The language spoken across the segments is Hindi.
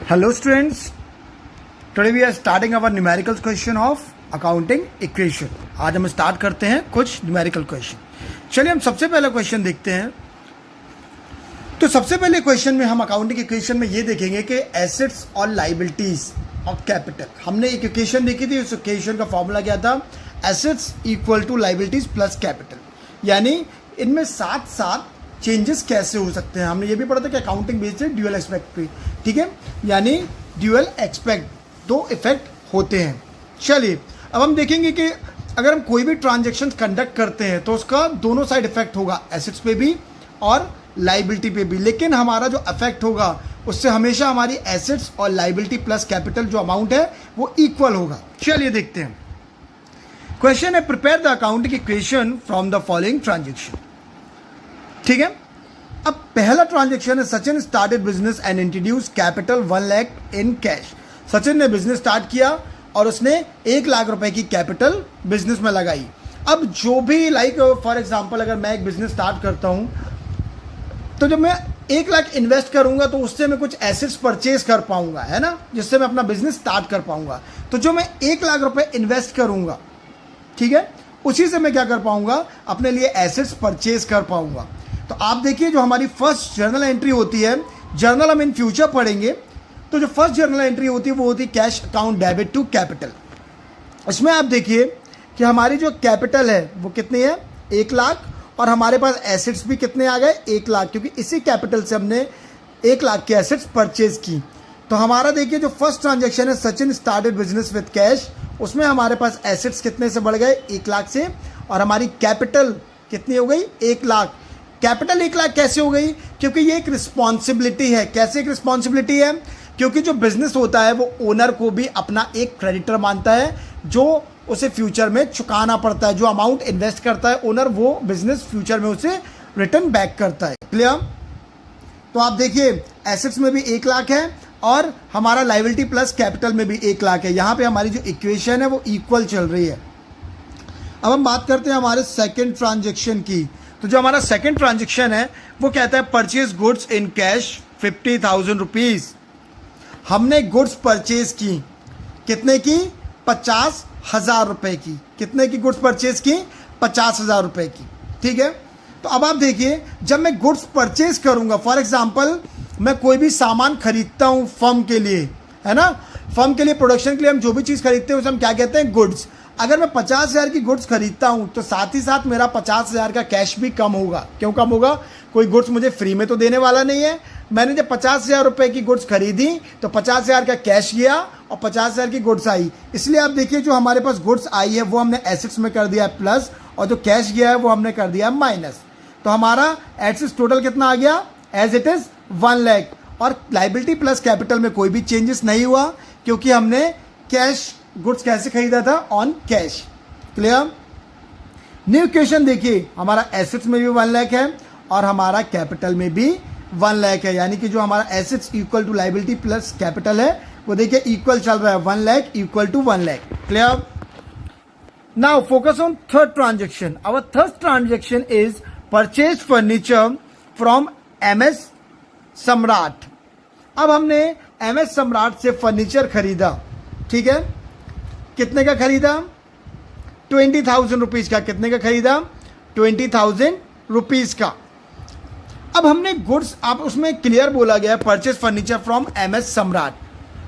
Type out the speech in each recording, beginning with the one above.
Hello students, today we are starting our numerical question of accounting equation। आज हम स्टार्ट करते हैं कुछ न्यूमेरिकल क्वेश्चन। चलिए हम सबसे पहला क्वेश्चन देखते हैं। तो सबसे पहले क्वेश्चन में हम अकाउंटिंग इक्वेशन में ये देखेंगे कि एसेट्स और लाइबिलिटीज और कैपिटल। हमने एक इक्वेशन देखी थी, उस इक्वेशन का फॉर्मूला क्या था? Assets equal to liabilities plus capital. यानी इनमें साथ साथ चेंजेस कैसे हो सकते हैं। हमने ये भी पढ़ा था कि अकाउंटिंग बेस्ड है ड्यूअल एक्सपेक्ट पे, ठीक है, यानी ड्यूअल एक्सपेक्ट, दो इफेक्ट होते हैं। चलिए अब हम देखेंगे कि अगर हम कोई भी ट्रांजैक्शन कंडक्ट करते हैं तो उसका दोनों साइड इफेक्ट होगा, एसेट्स पे भी और लाइबिलिटी पे भी। लेकिन हमारा जो इफेक्ट होगा उससे हमेशा हमारी एसेट्स और लाइबिलिटी प्लस कैपिटल जो अमाउंट है वो इक्वल होगा। चलिए देखते हैं। क्वेश्चन है, prepare the accounting equation from the following transaction. ठीक है, अब पहला ट्रांजैक्शन है, Sachin started business and introduce capital 1 lakh in cash. Sachin ने बिजनेस स्टार्ट किया और उसने 1 लाख रुपए की कैपिटल बिजनेस में लगाई। अब जो भी फॉर एग्जांपल अगर मैं एक बिजनेस स्टार्ट करता हूं तो जब मैं 1 लाख इन्वेस्ट करूंगा तो उससे मैं कुछ एसेट्स परचेज कर पाऊंगा, है ना, जिससे मैं अपना बिजनेस स्टार्ट कर पाऊंगा। तो जो मैं 1 लाख रुपए इन्वेस्ट करूंगा, ठीक है, उसी से मैं क्या कर पाऊंगा, अपने लिए एसेट्स परचेज कर पाऊंगा। तो आप देखिए जो हमारी फर्स्ट जर्नल एंट्री होती है, जर्नल हम इन फ्यूचर पढ़ेंगे, तो जो फर्स्ट जर्नल एंट्री होती है वो होती है cash account debit to capital. इसमें आप देखिए कि हमारी जो कैपिटल है वो कितनी है, 1 लाख, और हमारे पास एसेट्स भी कितने आ गए, 1 लाख, क्योंकि इसी कैपिटल से हमने 1 लाख के एसेट्स परचेज की। तो हमारा देखिए जो फर्स्ट ट्रांजेक्शन है, Sachin started business with cash, उसमें हमारे पास एसेट्स कितने से बढ़ गए, 1 लाख से, और हमारी कैपिटल कितनी हो गई, 1 लाख। कैपिटल 1 लाख कैसे हो गई? क्योंकि ये एक रिस्पॉन्सिबिलिटी है। कैसे एक रिस्पॉन्सिबिलिटी है? क्योंकि जो बिजनेस होता है वो ओनर को भी अपना एक क्रेडिटर मानता है, जो उसे फ्यूचर में चुकाना पड़ता है। जो अमाउंट इन्वेस्ट करता है ओनर, वो बिजनेस फ्यूचर में उसे रिटर्न बैक करता है। क्लियर? तो आप देखिए एसेट्स में भी 1 लाख है और हमारा लायबिलिटी प्लस कैपिटल में भी 1 लाख है। यहाँ पे हमारी जो इक्वेशन है वो इक्वल चल रही है। अब हम बात करते हैं हमारे सेकेंड ट्रांजेक्शन की। तो जो हमारा सेकेंड ट्रांजेक्शन है वो कहता है purchase goods in cash 50,000 rupees. हमने गुड्स परचेज की, कितने की, 50,000 रुपए की। कितने की गुड्स परचेज की, 50,000 रुपए की, ठीक है। तो अब आप देखिए जब मैं गुड्स परचेज करूंगा, फॉर एग्जांपल मैं कोई भी सामान खरीदता हूं फर्म के लिए, है ना, फर्म के लिए प्रोडक्शन के लिए हम जो भी चीज़ खरीदते हैं उसे हम क्या कहते हैं, गुड्स। अगर मैं 50,000 की गुड्स खरीदता हूं तो साथ ही साथ मेरा 50,000 का कैश भी कम होगा। क्यों कम होगा? कोई गुड्स मुझे फ्री में तो देने वाला नहीं है। मैंने जब 50,000 रुपए की गुड्स खरीदी तो 50,000 का कैश गया और 50,000 की गुड्स आई। इसलिए आप देखिए जो हमारे पास गुड्स आई है वो हमने एसेट्स में कर दिया है प्लस, और जो कैश गया है वो हमने कर दिया है माइनस। तो हमारा एसेट्स टोटल कितना आ गया, एज इट इज 1 लाख, और लाइबिलिटी प्लस कैपिटल में कोई भी चेंजेस नहीं हुआ क्योंकि हमने कैश गुड्स कैसे खरीदा था, on cash. Clear? New equation देखिए, हमारा एसेट्स में भी 1 लाख है और हमारा कैपिटल में भी 1 लाख है। यानी कि जो हमारा assets equal to liability plus capital है वो देखिए इक्वल चल रहा है, 1 lakh equal to 1 lakh. Clear? Now focus on third transaction. Our third transaction is purchase furniture from MS Samrat. अब हमने MS सम्राट से फर्नीचर खरीदा, ठीक है, कितने का खरीदा, 20,000 रुपीज़ का। कितने का खरीदा, 20,000 रुपीज़ का। अब हमने गुड्स, आप उसमें क्लियर बोला गया है परचेज फर्नीचर फ्रॉम MS सम्राट।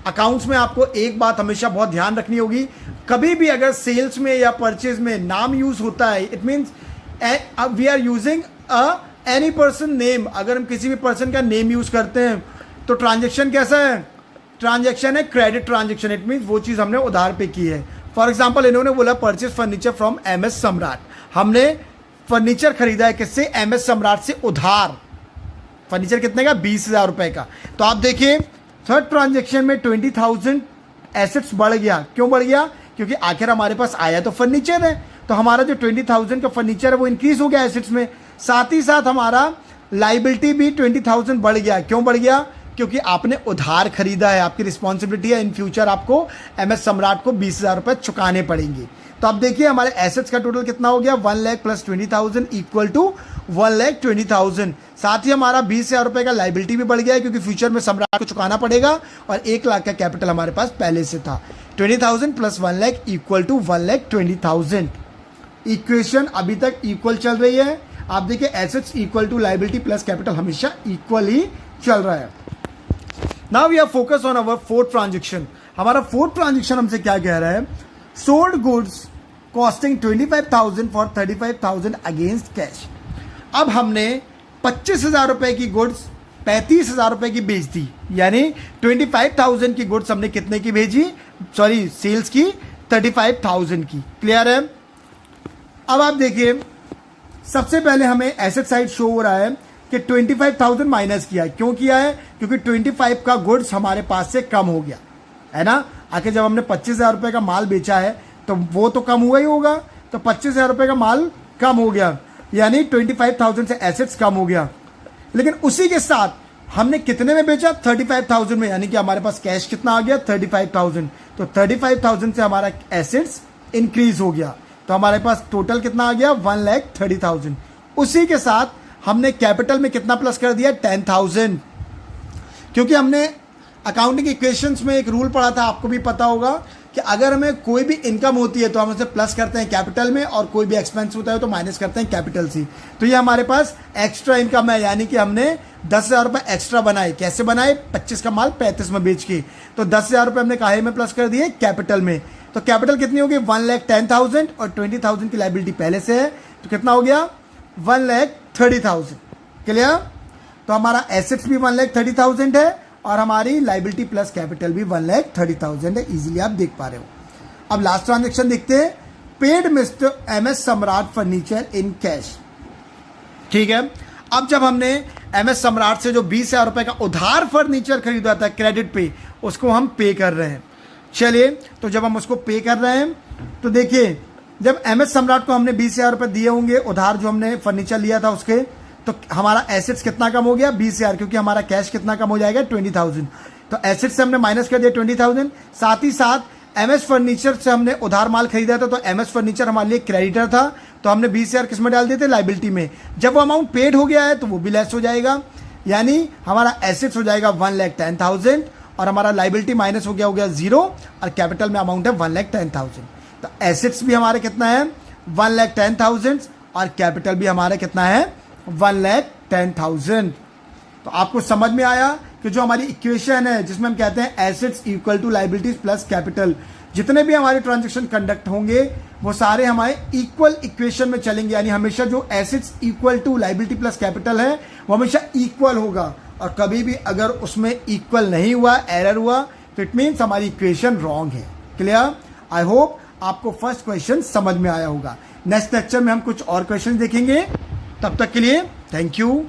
अकाउंट्स में आपको एक बात हमेशा बहुत ध्यान रखनी होगी, कभी भी अगर सेल्स में या परचेज में नाम यूज होता है, it means we are using any person name. अगर हम किसी भी पर्सन का नेम यूज करते हैं तो ट्रांजेक्शन कैसा है, ट्रांजेक्शन है क्रेडिट ट्रांजेक्शन। इट मीन्स वो चीज़ हमने उधार पे की है। फॉर एग्जांपल इन्होंने बोला परचेज फर्नीचर फ्रॉम MS सम्राट। हमने फर्नीचर खरीदा है किससे, MS सम्राट से उधार। फर्नीचर कितने का, 20,000 रुपए का। तो आप देखिए थर्ड ट्रांजेक्शन में 20,000 एसेट्स बढ़ गया। क्यों बढ़ गया? क्योंकि आखिर हमारे पास आया तो फर्नीचर है, तो हमारा जो 20,000 का फर्नीचर है वो इंक्रीज हो गया एसेट्स में। साथ ही साथ हमारा लाइबिलिटी भी 20,000 बढ़ गया। क्यों बढ़ गया? क्योंकि आपने उधार खरीदा है, आपकी रिस्पॉन्सिबिलिटी है, इन फ्यूचर आपको MS सम्राट को 20,000 रुपए चुकाने पड़ेंगे। तो अब देखिए हमारे एसेट्स का टोटल कितना हो गया, 1 लाख प्लस 20,000 इक्वल टू 1,20,000। साथ ही हमारा 20,000 रुपए का लाइबिलिटी भी बढ़ गया है, क्योंकि फ्यूचर में सम्राट को चुकाना पड़ेगा, और 1 लाख का कैपिटल हमारे पास पहले से था। 20,000 plus 1 lakh equal to 1,20,000। Equation अभी तक इक्वल चल रही है। आप देखिए assets equal to liability plus capital हमेशा इक्वल ही चल रहा है। Now we are focus on our fourth transaction. हमारा फोर्थ ट्रांजेक्शन हमसे क्या कह रहा है, sold goods costing 25,000 for 35,000 against cash. अब हमने 25,000 रुपए की गुड्स 35,000 रुपए की बेच दी, यानी 25,000 की गुड्स हमने कितने की भेजी, सॉरी सेल्स की 35,000 की। क्लियर है। अब आप देखिए सबसे पहले हमें एसेट साइड शो हो रहा है कि 25,000 माइनस किया है। क्यों किया है, क्योंकि 25 का गुड्स हमारे पास से कम हो गया है ना। आखिर जब हमने 25,000 रुपए का माल बेचा है तो वो तो कम हुआ ही होगा, तो 25,000 रुपए का माल कम हो गया, यानी 25,000 से एसेट्स कम हो गया। लेकिन उसी के साथ हमने कितने में बेचा, 35,000 में, यानी कि हमारे पास कैश कितना आ गया, 35,000। तो 35,000 से हमारा एसेट्स इंक्रीज हो गया, तो हमारे पास टोटल कितना आ गया, 1,30,000। उसी के साथ हमने कैपिटल में कितना प्लस कर दिया, 10,000, क्योंकि हमने अकाउंटिंग इक्वेशंस में एक रूल पढ़ा था, आपको भी पता होगा कि अगर हमें कोई भी इनकम होती है तो हम उसे प्लस करते हैं कैपिटल में, और कोई भी एक्सपेंस होता है तो माइनस करते हैं कैपिटल से। तो ये हमारे पास एक्स्ट्रा इनकम है, यानी कि हमने 10,000 रुपये एक्स्ट्रा बनाए। कैसे बनाए, 25 का माल 35 में बेच के, तो 10,000 रुपये हमने काहे में प्लस कर दिए, कैपिटल में। तो कैपिटल कितनी होगी, 1,10,000, और 20,000 की लाइबिलिटी पहले से है, तो कितना हो गया, 1,30,000। क्लियर। तो हमारा एसेट्स भी 1,30,000 है, और हमारी लाइबिलिटी प्लस कैपिटल भी 1,30,000 है। इजीली आप देख पा रहे हो। अब लास्ट ट्रांजेक्शन देखते हैं, पेड मिस्टर MS सम्राट फर्नीचर इन कैश। ठीक है। अब जब हमने MS सम्राट से जो 20,000 रुपए का उधार फर्नीचर खरीदा था क्रेडिट पे, उसको हम पे कर रहे हैं। चलिए, तो जब हम उसको पे कर रहे हैं तो देखिए, जब MS सम्राट को हमने 20,000 रुपए दिए होंगे उधार, जो हमने फर्नीचर लिया था उसके, तो हमारा एसेट्स कितना कम हो गया, 20,000, क्योंकि हमारा कैश कितना कम हो जाएगा, 20,000। तो एसेट्स से हमने माइनस कर दिया 20,000। साथ ही साथ MS फर्नीचर से हमने उधार माल खरीदा था, तो MS फर्नीचर हमारे लिए क्रेडिटर था, तो हमने 20,000 किस में डाल दिए थे, लाइबिलिटी में। जब वो अमाउंट पेड हो गया है तो वो भी लेस हो जाएगा, यानी हमारा एसेट्स हो जाएगा 1,10,000, और हमारा लाइबिलिटी माइनस हो गया 0, और कैपिटल में अमाउंट है 1,10,000। तो एसेट्स भी हमारे कितना है, 1,10,000, और कैपिटल भी हमारा कितना है, 1,10,000। तो आपको समझ में आया कि जो हमारी इक्वेशन है जिसमें हम कहते हैं assets equal to liabilities plus capital, जितने भी हमारे ट्रांजैक्शन कंडक्ट होंगे वो सारे हमारे इक्वल इक्वेशन में चलेंगे, यानी हमेशा जो assets equal to liability plus capital है वो हमेशा इक्वल होगा, और कभी भी अगर उसमें इक्वल नहीं हुआ, एरर हुआ, तो इट मीन्स हमारी इक्वेशन रॉन्ग है। क्लियर। आई होप आपको फर्स्ट क्वेश्चन समझ में आया होगा। नेक्स्ट लेक्चर में हम कुछ और क्वेश्चन देखेंगे। तब तक के लिए थैंक यू।